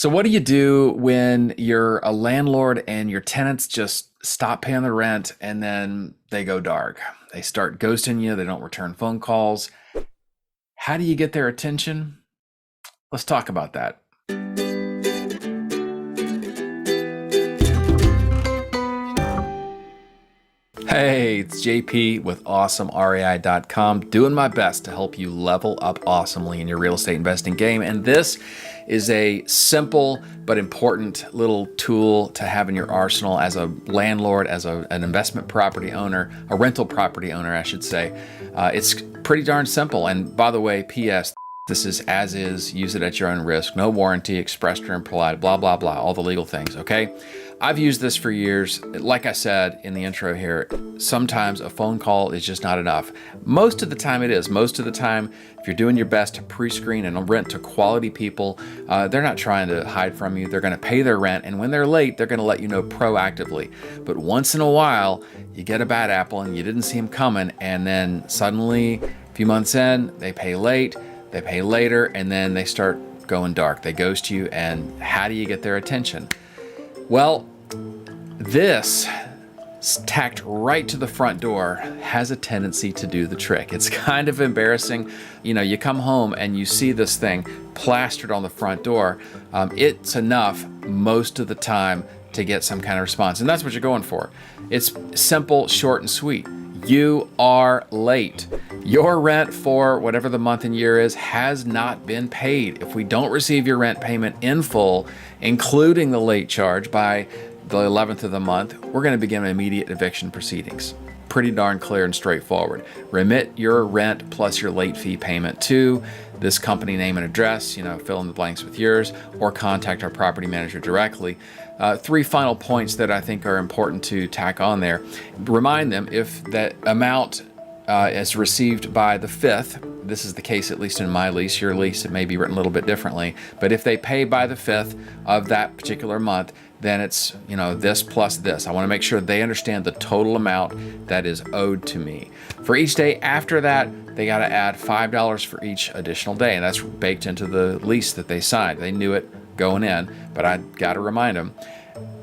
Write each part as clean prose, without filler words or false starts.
So what do you do when you're a landlord and your tenants just stop paying the rent and then they go dark? They start ghosting you, they don't return phone calls. How do you get their attention? Let's talk about that. Hey, it's JP with AwesomeREI.com, doing my best to help you level up awesomely in your real estate investing game. And this is a simple but important little tool to have in your arsenal as a landlord, as an investment property owner, a rental property owner, I should say. It's pretty darn simple. And by the way, P.S., this is as is, use it at your own risk, no warranty, expressed or implied, blah, blah, blah, all the legal things, okay? I've used this for years. Like I said in the intro here, sometimes a phone call is just not enough. Most of the time it is. Most of the time, if you're doing your best to pre-screen and rent to quality people, they're not trying to hide from you. They're gonna pay their rent, and when they're late, they're gonna let you know proactively. But once in a while, you get a bad apple and you didn't see them coming, and then suddenly, a few months in, they pay late, they pay later, and then they start going dark. They ghost you, and how do you get their attention? Well, this tacked right to the front door has a tendency to do the trick. It's kind of embarrassing. You know, you come home and you see this thing plastered on the front door. It's enough most of the time to get some kind of response, and that's what you're going for. It's simple, short, and sweet. You are late. Your rent for whatever the month and year is has not been paid. If we don't receive your rent payment in full, including the late charge, by the 11th of the month, we're going to begin immediate eviction proceedings. Pretty darn clear and straightforward. Remit your rent plus your late fee payment to this company name and address, fill in the blanks with yours, or contact our property manager directly. Three final points that I think are important to tack on there. Remind them if that amount is received by the 5th, this is the case at least in my lease, your lease it may be written a little bit differently, but if they pay by the 5th of that particular month, then it's this plus this. I want to make sure they understand the total amount that is owed to me. For each day after that, they got to add $5 for each additional day, and that's baked into the lease that they signed. They knew it going in, but I got to remind them.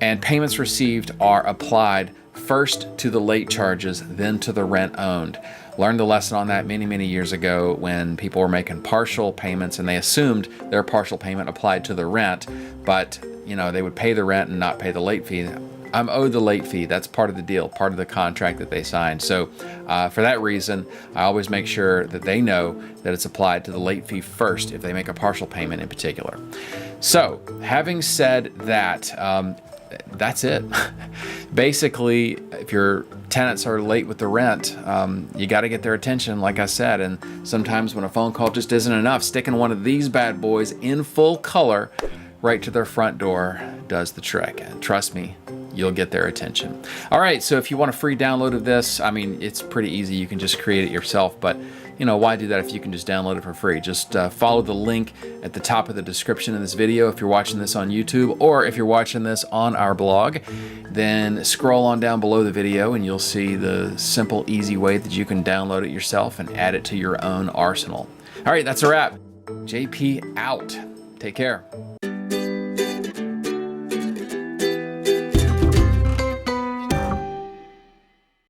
And payments received are applied first to the late charges, then to the rent owned. Learned the lesson on that many, many years ago when people were making partial payments and they assumed their partial payment applied to the rent, but they would pay the rent and not pay the late fee. I'm owed the late fee. That's part of the deal, part of the contract that they signed. So for that reason, I always make sure that they know that it's applied to the late fee first if they make a partial payment in particular. So having said that, that's it. Basically, if your tenants are late with the rent, you got to get their attention, like I said. And sometimes when a phone call just isn't enough, sticking one of these bad boys in full color right to their front door does the trick. And trust me, you'll get their attention. All right, so if you want a free download of this, it's pretty easy. You can just create it yourself, but why do that if you can just download it for free? Just follow the link at the top of the description of this video if you're watching this on YouTube, or if you're watching this on our blog, then scroll on down below the video and you'll see the simple, easy way that you can download it yourself and add it to your own arsenal. All right, that's a wrap. JP out. Take care.